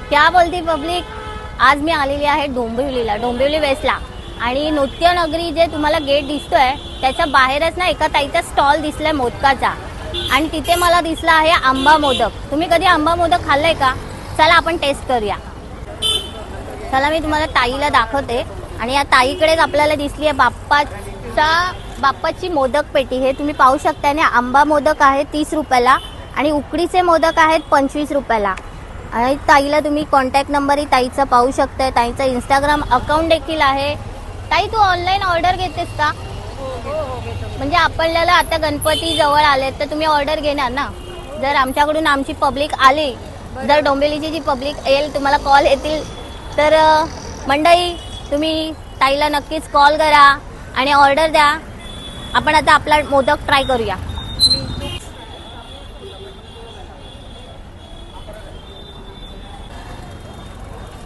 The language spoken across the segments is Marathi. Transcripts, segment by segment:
क्या बोलती पब्लिक. आज मी आलेली आहे डोंबिवलीला, डोंबिवली वेस्टला. आणि नृत्यनगरी जे तुम्हाला गेट दिसतोय त्याच्या बाहेरच ना एका ताईचा स्टॉल दिसलाय मोदकाचा. आणि तिथे मला दिसला आहे आंबा मोदक. तुम्ही कधी आंबा मोदक खाल्लाय का? चला आपण टेस्ट करूया. चला मी तुम्हाला ताईला दाखवते. आणि या ताईकडेच आपल्याला दिसली आहे बाप्पाची मोदक पेटी. हे तुम्ही पाहू शकता ना, आंबा मोदक आहे 30 रुपयाला आणि उकडीचे मोदक आहेत 25 रुपयाला. आणि ताईला तुम्ही कॉन्टॅक्ट नंबरही ताईचा पाहू शकताय. ताईचा इंस्टाग्राम अकाउंट देखील आहे. ताई तू ऑनलाईन ऑर्डर घेतेस का? म्हणजे आपल्याला आता गणपती जवळ आले तर तुम्ही ऑर्डर घेणार ना. जर आमच्याकडून आमची पब्लिक आली, जर डोंबिवलीची जी पब्लिक येईल तुम्हाला कॉल येतील तर मंडळी तुम्ही ताईला नक्कीच कॉल करा आणि ऑर्डर द्या. आपण आता आपला मोदक ट्राय करूया.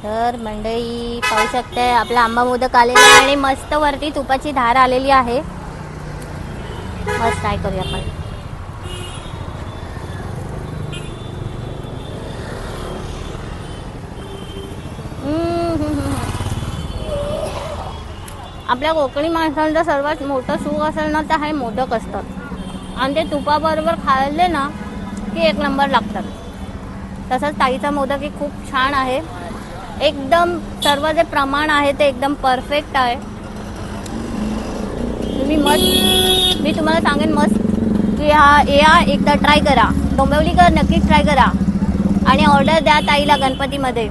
तर मंडळी पाहू शकते आपला आंबा मोदक आलेला आहे आणि मस्त वरती तुपाची धार आलेली आहे. मस्त ट्राय करूया आपण. आपल्या कोकणी माणसांचं सर्वात मोठं सुख असेल ना तर हे मोदक असतात. आणि ते तुपाबरोबर खाल्ले ना की एक नंबर लागतात. तसंच ताईचा मोदक हे खूप छान आहे. एकदम सर्व जे प्रमाण आहे ते एकदम परफेक्ट आहे. तुम्ही मी तुम्हाला सांगेन मस्त की या एकदा ट्राय करा. डोंबिवलीकर नक्कीच ट्राय करा आणि ऑर्डर द्या ताईला गणपतीमध्ये.